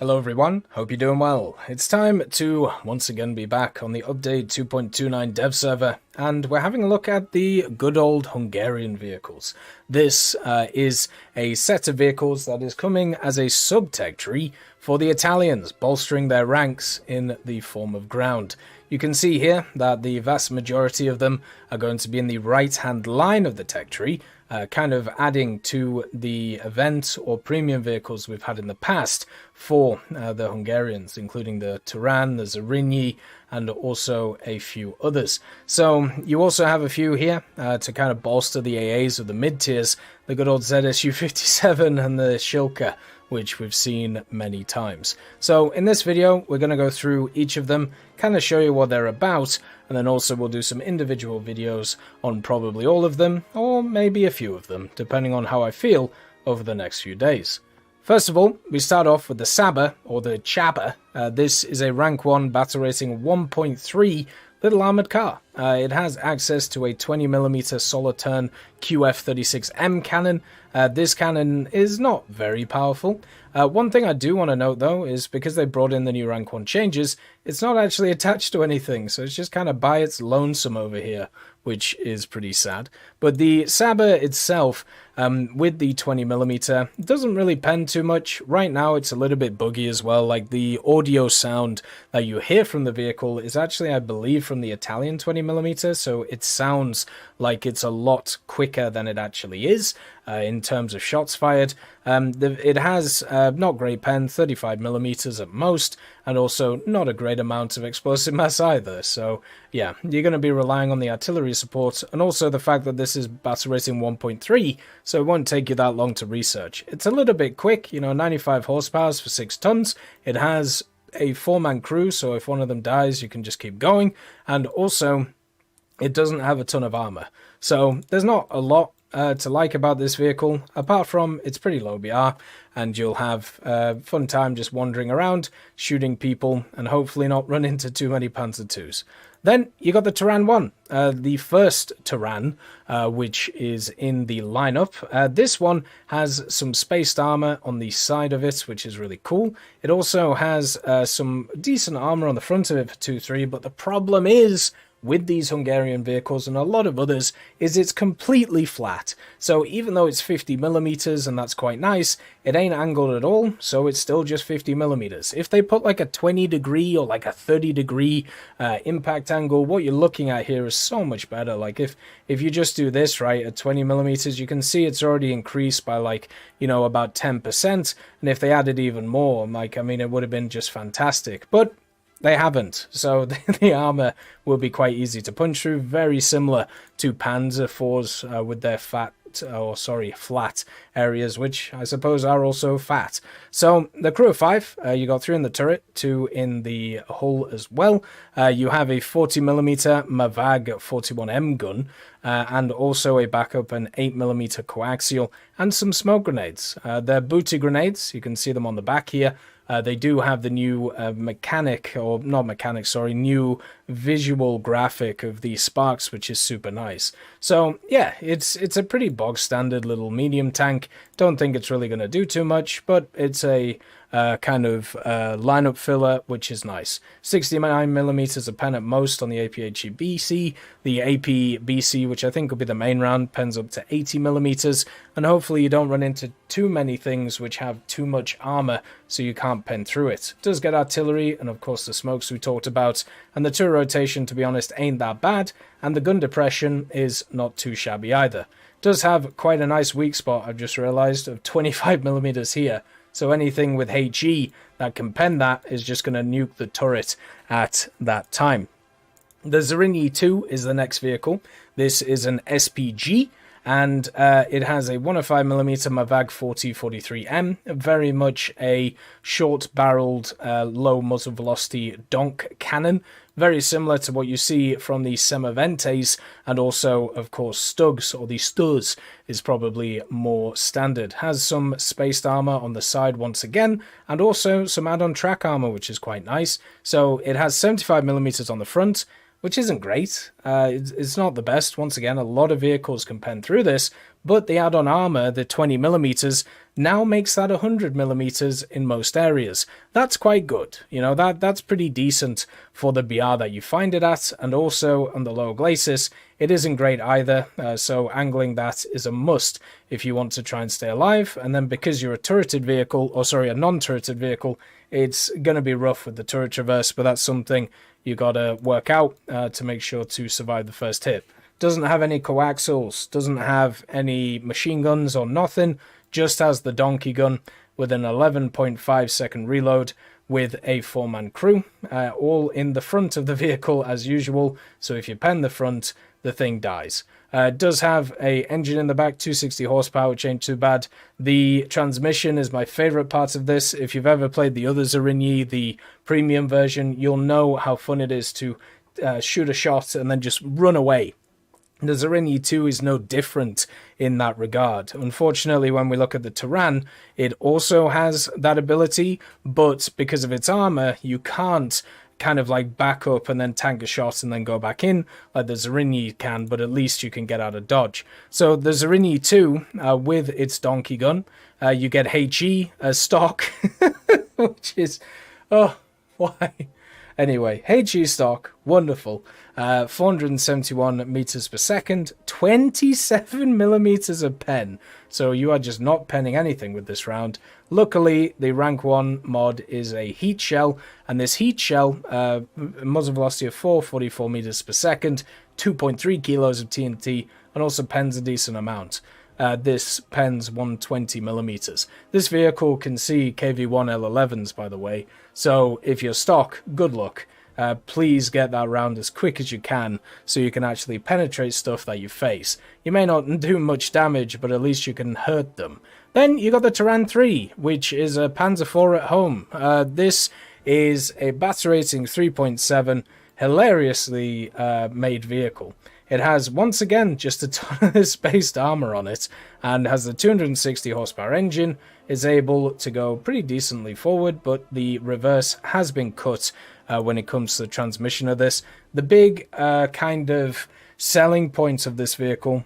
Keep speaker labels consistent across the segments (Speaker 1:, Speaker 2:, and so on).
Speaker 1: Hello everyone, hope you're doing well. It's time to once again be back on the update 2.29 dev server, and we're having a look at the good old Hungarian vehicles. This is a set of vehicles that is coming as a sub-tech tree for the Italians, bolstering their ranks in the form of ground. You can see here that the vast majority of them are going to be in the right-hand line of the tech tree, kind of adding to the event or premium vehicles we've had in the past for the Hungarians, including the Turan, the Zrínyi, and also a few others. So you also have a few here to kind of bolster the AAs of the mid-tiers, the good old ZSU-23 and the Shilka, which we've seen many times. So in this video, we're going to go through each of them, kind of show you what they're about, and then also we'll do some individual videos on probably all of them, or maybe a few of them, depending on how I feel over the next few days. First of all, we start off with the Csaba, or the Csaba. This is a rank 1 battle rating 1.3 little armored car. It has access to a 20mm solid turn QF36M cannon. This cannon is not very powerful. One thing I do want to note though is because they brought in the new rank 1 changes, it's not actually attached to anything, so it's just kind of by its lonesome over here, which is pretty sad. But the Csaba itself, with the 20mm, doesn't really pen too much. Right now it's a little bit buggy as well, like the audio sound that you hear from the vehicle is actually, I believe, from the Italian 20mm, so it sounds like it's a lot quicker than it actually is in terms of shots fired. It has not great pen, 35mm at most, and also not a great amount of explosive mass either. So yeah, you're going to be relying on the artillery support, and also the fact that this is battle rating 1.3, so it won't take you that long to research. It's a little bit quick, 95 horsepower for 6 tons. It has a 4-man crew, so if one of them dies, you can just keep going, and also it doesn't have a ton of armor. So there's not a lot to like about this vehicle, apart from it's pretty low BR, and you'll have fun time just wandering around, shooting people, and hopefully not run into too many Panzer IIs. Then you got the Turan I, the first Turan, which is in the lineup. This one has some spaced armor on the side of it, which is really cool. It also has some decent armor on the front of it for 2-3, but the problem is, with these Hungarian vehicles and a lot of others, is it's completely flat. So even though it's 50mm and that's quite nice, it ain't angled at all, so it's still just 50mm. If they put like a 20° or like a 30° impact angle, what you're looking at here is so much better. Like if you just do this right at 20mm, you can see it's already increased by like, about 10%. And if they added even more, it would have been just fantastic. But they haven't, so the armor will be quite easy to punch through, very similar to Panzer IVs with their flat areas, which I suppose are also fat. So the crew of 5, you got 3 in the turret, 2 in the hull as well. You have a 40mm Mavag 41M gun, and also a backup an 8mm coaxial, and some smoke grenades. They're booty grenades, you can see them on the back here. They do have the new new visual graphic of the sparks, which is super nice. So yeah, it's a pretty bog standard little medium tank. Don't think it's really going to do too much, but it's a kind of lineup filler, which is nice. 69mm a pen at most on the APHE-BC. The AP-BC, which I think will be the main round, pens up to 80mm, and hopefully you don't run into too many things which have too much armor, so you can't pen through it. It does get artillery, and of course the smokes we talked about, and the turret rotation, to be honest, ain't that bad, and the gun depression is not too shabby either. It does have quite a nice weak spot, I've just realized, of 25mm here. So anything with HE that can pen that is just going to nuke the turret at that time. The Zrínyi II is the next vehicle. This is an SPG, and it has a 105mm Mavag 40-43M, very much a short-barreled, low muzzle velocity donk cannon, very similar to what you see from the Semaventes, and also, of course, Stugs, or the Stus, is probably more standard. Has some spaced armor on the side once again, and also some add-on track armor, which is quite nice. So it has 75mm on the front, which isn't great. It's not the best. Once again, a lot of vehicles can pen through this, but the add-on armor, the 20mm, now makes that 100mm in most areas. That's quite good. You know, that's pretty decent for the BR that you find it at, and also on the lower glacis, it isn't great either, so angling that is a must if you want to try and stay alive. And then because you're a turreted vehicle, or sorry, a non-turreted vehicle, it's going to be rough with the turret traverse, but that's something you got to work out to make sure to survive the first hit. Doesn't have any coaxials, doesn't have any machine guns or nothing, just has the donkey gun with an 11.5 second reload with a 4-man crew, all in the front of the vehicle as usual, so if you pen the front, the thing dies. It does have a engine in the back, 260 horsepower, which ain't too bad. The transmission is my favorite part of this. If you've ever played the other Zrínyi, the premium version, you'll know how fun it is to shoot a shot and then just run away. The Zrínyi II is no different in that regard. Unfortunately, when we look at the Turan, it also has that ability, but because of its armor, you can't kind of like back up and then tank a shot and then go back in like the Zrínyi can, but at least you can get out of dodge. So the Zrínyi II, with its donkey gun, you get HE as stock, which is, oh, why? Anyway, HE stock, wonderful. 471 meters per second, 27mm of pen. So you are just not penning anything with this round. Luckily, the rank 1 mod is a heat shell, and this heat shell, muzzle velocity of 44 meters per second, 2.3 kilos of TNT, and also pens a decent amount. This pens 120mm. This vehicle can see KV-1 L11s, by the way, so if you're stock, good luck. Please get that round as quick as you can so you can actually penetrate stuff that you face. You may not do much damage, but at least you can hurt them. Then you got the Turan III, which is a Panzer IV at home. This is a battle rating 3.7, hilariously made vehicle. It has, once again, just a ton of spaced armor on it, and has the 260 horsepower engine, is able to go pretty decently forward, but the reverse has been cut when it comes to the transmission of this. The big kind of selling point of this vehicle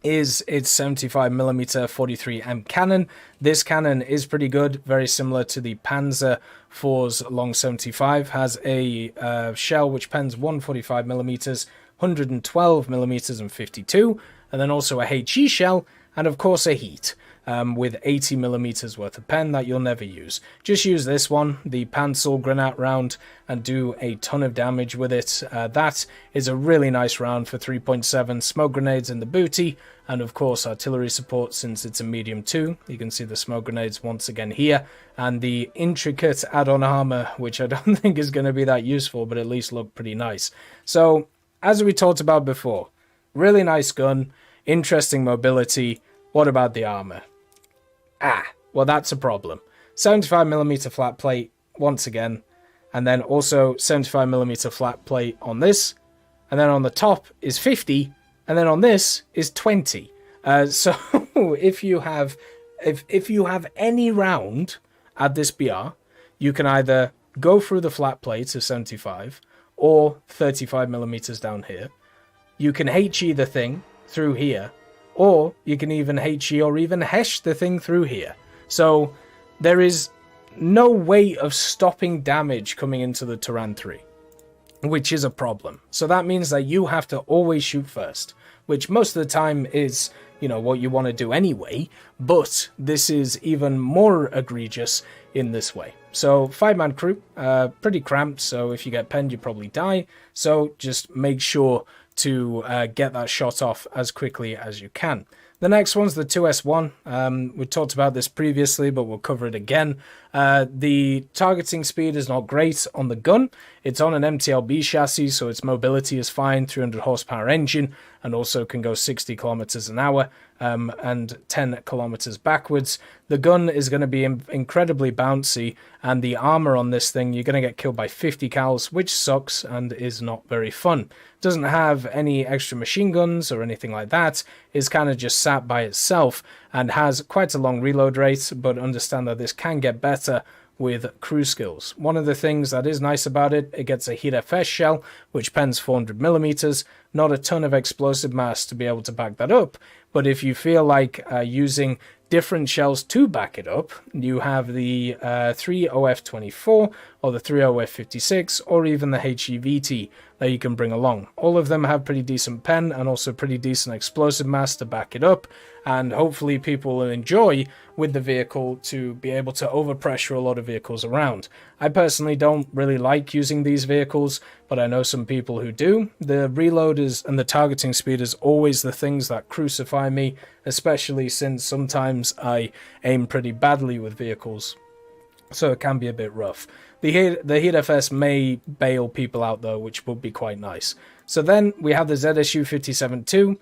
Speaker 1: is its 75mm 43M cannon. This cannon is pretty good, very similar to the Panzer IV's long 75, has a shell which pens 145mm, 112mm and 52, and then also a HE shell, and of course a heat, with 80mm worth of pen that you'll never use. Just use this one, the Panzer granate round, and do a ton of damage with it. That is a really nice round for 3.7, smoke grenades in the booty, and of course artillery support since it's a medium 2. You can see the smoke grenades once again here, and the intricate add-on armor, which I don't think is going to be that useful, but at least look pretty nice. So, as we talked about before, really nice gun, interesting mobility. What about the armor? Well, that's a problem. 75mm flat plate, once again, and then also 75mm flat plate on this, and then on the top is 50, and then on this is 20. So if you have any round at this BR, you can either go through the flat plate of 75 or 35mm down here. You can HE the thing through here, or you can even HE or even HESH the thing through here. So there is no way of stopping damage coming into the Turan III, which is a problem. So that means that you have to always shoot first, which most of the time is, you know, what you want to do anyway, but this is even more egregious in this way. So 5-man crew, pretty cramped, so if you get penned you probably die, so just make sure to get that shot off as quickly as you can. The next one's the 2S1. We talked about this previously, but we'll cover it again. The targeting speed is not great on the gun. It's on an MTLB chassis, so its mobility is fine, 300 horsepower engine, and also can go 60 kilometers an hour and 10 kilometers backwards. The gun is going to be incredibly bouncy, and the armor on this thing, you're going to get killed by 50 cals, which sucks and is not very fun. Doesn't have any extra machine guns or anything like that. It's kind of just sat by itself and has quite a long reload rate, but understand that this can get better with crew skills. One of the things that is nice about it, it gets a heat FS shell, which pens 400mm, not a ton of explosive mass to be able to back that up, but if you feel like using different shells to back it up, you have the 3OF24 or the 3OF56 or even the HEVT that you can bring along. All of them have pretty decent pen and also pretty decent explosive mass to back it up, and hopefully people will enjoy with the vehicle to be able to overpressure a lot of vehicles around. I personally don't really like using these vehicles, but I know some people who do. The reload and the targeting speed is always the things that crucify me, especially since sometimes I aim pretty badly with vehicles, so it can be a bit rough. The Heat FS may bail people out though, which would be quite nice. So then we have the ZSU-23-4.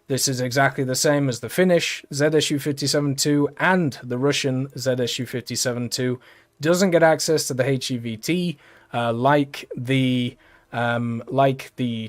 Speaker 1: This is exactly the same as the Finnish ZSU-23-4 and the Russian ZSU-23-4. Doesn't get access to the HEVT like the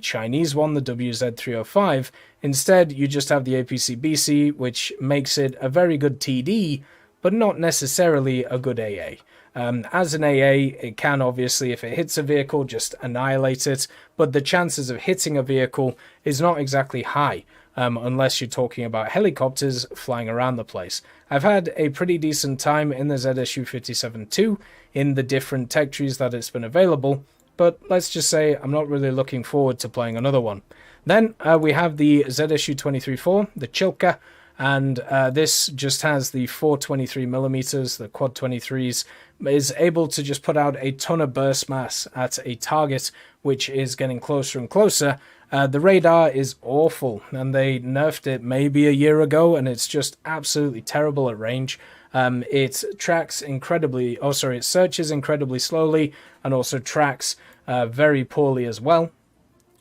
Speaker 1: Chinese one, the WZ-305. Instead, you just have the APC-BC, which makes it a very good TD, but not necessarily a good AA. As an AA, it can obviously, if it hits a vehicle, just annihilate it, but the chances of hitting a vehicle is not exactly high, unless you're talking about helicopters flying around the place. I've had a pretty decent time in the ZSU-23-4 in the different tech trees that it's been available, but let's just say I'm not really looking forward to playing another one. Then we have the ZSU-23-4, the Shilka, and this just has the 423mm, the quad 23s, is able to just put out a ton of burst mass at a target which is getting closer and closer. The radar is awful, and they nerfed it maybe a year ago, and it's just absolutely terrible at range. It tracks incredibly, it searches incredibly slowly, and also tracks very poorly as well.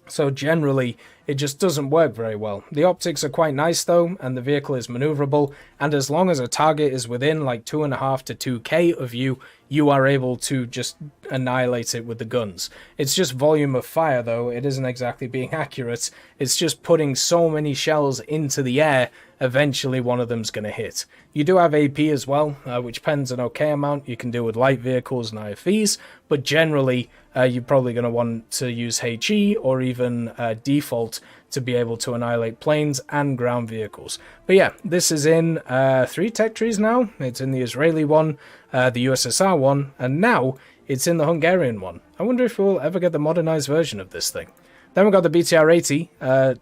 Speaker 1: So generally, it just doesn't work very well. The optics are quite nice though, and the vehicle is maneuverable, and as long as a target is within like 2.5 to 2k of you, you are able to just annihilate it with the guns. It's just volume of fire though, it isn't exactly being accurate, it's just putting so many shells into the air, eventually one of them's going to hit. You do have AP as well, which pens an okay amount. You can deal with light vehicles and IFVs, but generally you're probably going to want to use HE or even default to be able to annihilate planes and ground vehicles. But yeah, this is in 3 tech trees now. It's in the Israeli one, the USSR one, and now it's in the Hungarian one. I wonder if we'll ever get the modernized version of this thing. Then we've got the BTR-80,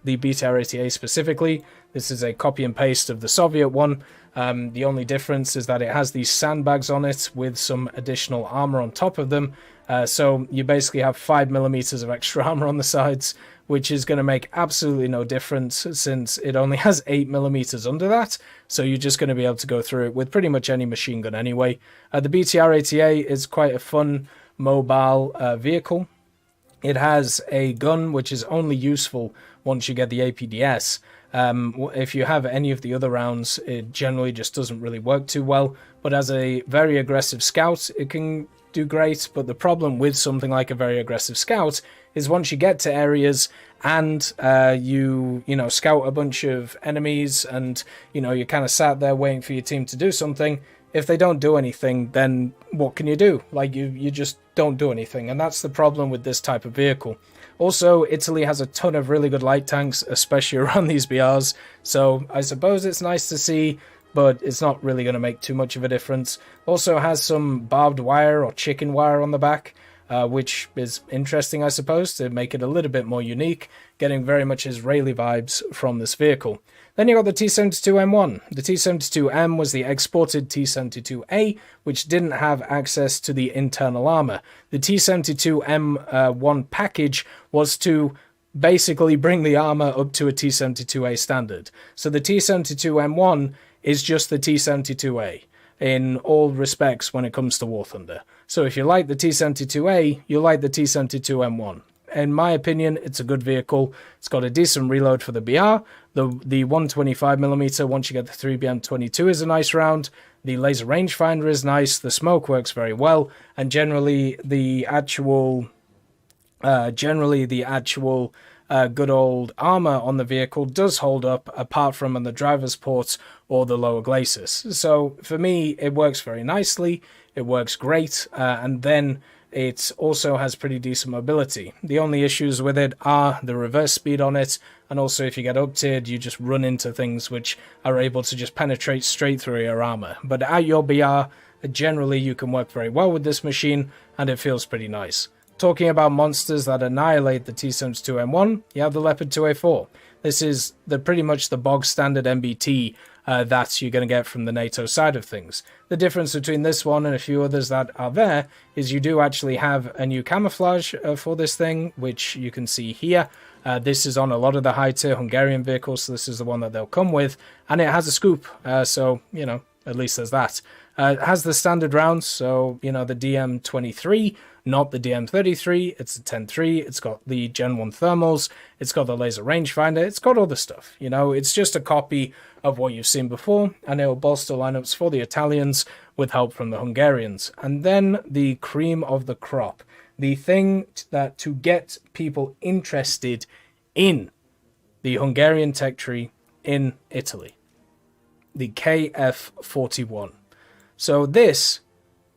Speaker 1: the BTR-80A specifically. This is a copy and paste of the Soviet one. The only difference is that it has these sandbags on it with some additional armor on top of them. So you basically have 5mm of extra armor on the sides, which is going to make absolutely no difference since it only has 8mm under that. So you're just going to be able to go through it with pretty much any machine gun anyway. The BTR-80A is quite a fun mobile vehicle. It has a gun which is only useful once you get the APDS. If you have any of the other rounds, it generally just doesn't really work too well. But as a very aggressive scout, it can do great. But the problem with something like a very aggressive scout is once you get to areas and you scout a bunch of enemies and you're kind of sat there waiting for your team to do something. If they don't do anything, then what can you do? Like you just don't do anything, and that's the problem with this type of vehicle. Also, Italy has a ton of really good light tanks, especially around these BRs, so I suppose it's nice to see, but it's not really going to make too much of a difference. Also has some barbed wire or chicken wire on the back, which is interesting, I suppose, to make it a little bit more unique, getting very much Israeli vibes from this vehicle. Then you got the T-72M1. The T-72M was the exported T-72A, which didn't have access to the internal armor. The T-72M1 package was to basically bring the armor up to a T-72A standard. So the T-72M1 is just the T-72A in all respects when it comes to War Thunder. So if you like the T-72A, you like the T-72M1. In my opinion, it's a good vehicle. It's got a decent reload for the BR. The 125mm, once you get the 3BM22, is a nice round. The laser rangefinder is nice. The smoke works very well. And generally, the actual good old armor on the vehicle does hold up, apart from on the driver's port or the lower glacis. So for me, it works very nicely. It works great, and then it also has pretty decent mobility. The only issues with it are the reverse speed on it, and also if you get up-tiered, you just run into things which are able to just penetrate straight through your armor. But at your BR, generally you can work very well with this machine, and it feels pretty nice. Talking about monsters that annihilate the T-72M1, you have the Leopard 2A4. This is pretty much the bog standard MBT that you're going to get from the NATO side of things. The difference between this one and a few others that are there is you do actually have a new camouflage for this thing, which you can see here. This is on a lot of the high-tier Hungarian vehicles, so this is the one that they'll come with, and it has a scoop, so, you know, at least there's that. It has the standard rounds, so, you know, the DM23, not the DM33, it's a 10.3, it's got the Gen 1 thermals, it's got the laser rangefinder, it's got all the stuff, you know, it's just a copy of what you've seen before, and it'll bolster lineups for the Italians with help from the Hungarians. And then the cream of the crop, the thing that to get people interested in the Hungarian tech tree in Italy, the KF41. So this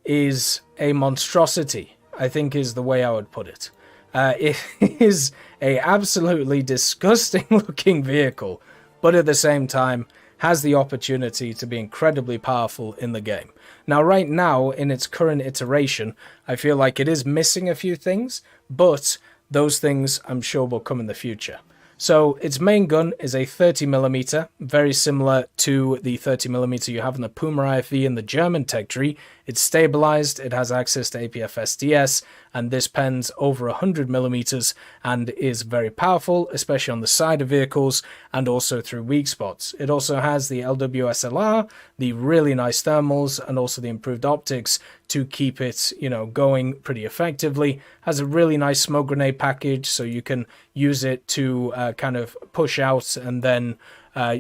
Speaker 1: is a monstrosity, I think is the way I would put it. It is a absolutely disgusting looking vehicle, but at the same time has the opportunity to be incredibly powerful in the game. Now, right now, in its current iteration, I feel like it is missing a few things, but those things I'm sure will come in the future. So its main gun is a 30mm, very similar to the 30mm you have in the Puma IFV in the German tech tree. It's stabilized, it has access to APF-STS, and this pens over 100mm and is very powerful, especially on the side of vehicles and also through weak spots. It also has the LWSLR, the really nice thermals, and also the improved optics to keep it, you know, going pretty effectively. Has a really nice smoke grenade package, so you can use it to kind of push out and then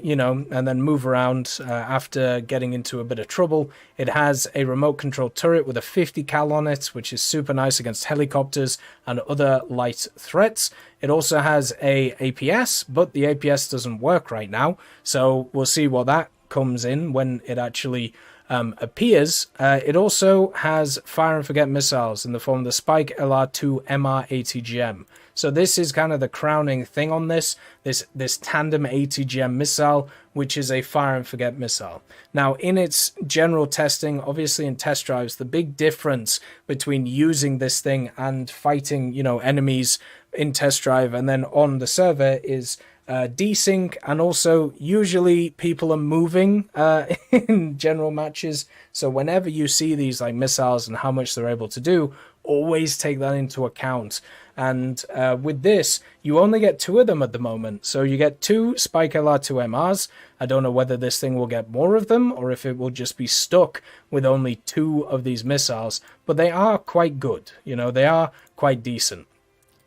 Speaker 1: you know, and then move around after getting into a bit of trouble. It has a remote control turret with a 50 cal on it, which is super nice against helicopters and other light threats. It also has a APS, but the APS doesn't work right now, so we'll see what that comes in when it actually appears. It also has fire and forget missiles in the form of the Spike LR2 MR ATGM. So this is kind of the crowning thing on this tandem ATGM missile, which is a fire and forget missile. Now, in its general testing, obviously in test drives, the big difference between using this thing and fighting, you know, enemies in test drive and then on the server is desync, and also usually people are moving in general matches. So whenever you see these like missiles and how much they're able to do, always take that into account. And with this, you only get 2 of them at the moment. So you get 2 Spike LR2 MRs. I don't know whether this thing will get more of them or if it will just be stuck with only 2 of these missiles. But they are quite good. You know, they are quite decent.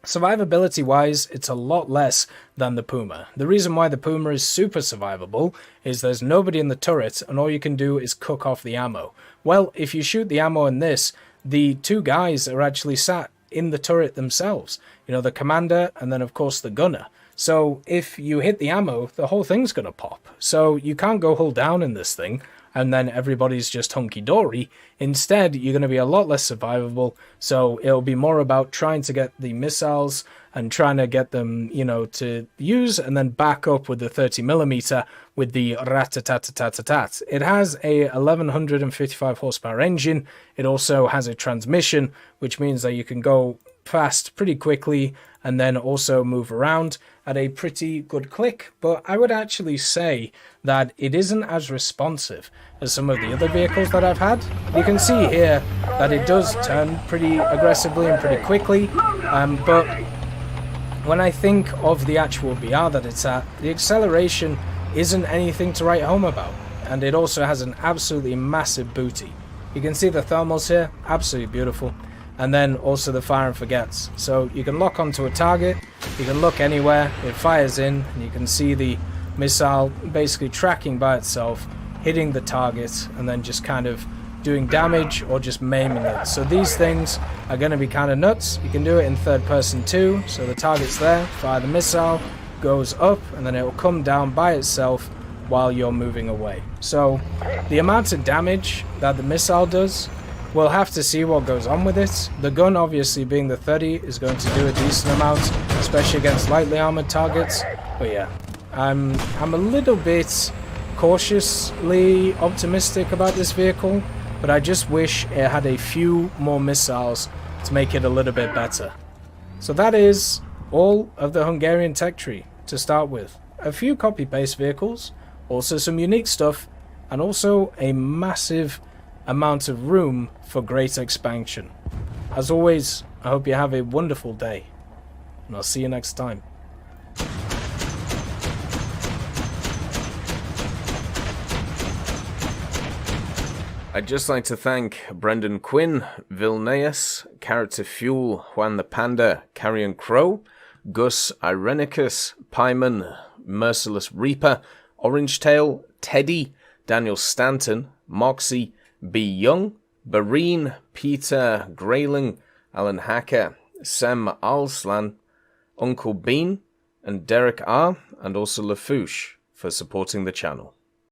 Speaker 1: Survivability-wise, it's a lot less than the Puma. The reason why the Puma is super survivable is there's nobody in the turret, and all you can do is cook off the ammo. Well, if you shoot the ammo in this, the 2 guys are actually sat in the turret themselves. You know, the commander and then, of course, the gunner. So if you hit the ammo, the whole thing's going to pop. So you can't go hull down in this thing and then everybody's just hunky-dory. Instead, you're going to be a lot less survivable, so it'll be more about trying to get the missiles and trying to get them, you know, to use, and then back up with the 30mm with the rat-a-tat-a-tat-a-tat. It has a 1155 horsepower engine. It also has a transmission, which means that you can go fast pretty quickly and then also move around at a pretty good click. But I would actually say that it isn't as responsive as some of the other vehicles that I've had. You can see here that it does turn pretty aggressively and pretty quickly, but when I think of the actual BR that it's at, the acceleration isn't anything to write home about, and it also has an absolutely massive booty. You can see the thermals here, absolutely beautiful. And then also the fire and forgets. So you can lock onto a target, you can look anywhere, it fires in, and you can see the missile basically tracking by itself, hitting the target, and then just kind of doing damage or just maiming it. So these things are going to be kind of nuts. You can do it in third person too. So the target's there, fire the missile, goes up, and then it will come down by itself while you're moving away. So the amount of damage that the missile does, we'll have to see what goes on with it. The gun, obviously being the 30, is going to do a decent amount, especially against lightly armored targets. But yeah, I'm a little bit cautiously optimistic about this vehicle, but I just wish it had a few more missiles to make it a little bit better. So that is all of the Hungarian tech tree to start with. A few copy-paste vehicles, also some unique stuff, and also a massive amount of room for great expansion. As always, I hope you have a wonderful day, and I'll see you next time.
Speaker 2: I'd just like to thank Brendan Quinn, Vilneus, Character Fuel, Juan the Panda, Carrion Crow, Gus Irenicus, Pyman, Merciless Reaper, Orange Tail, Teddy, Daniel Stanton, Moxie, B. Young, Bareen, Peter Grayling, Alan Hacker, Sem Alslan, Uncle Bean, and Derek R., and also Lafouche for supporting the channel.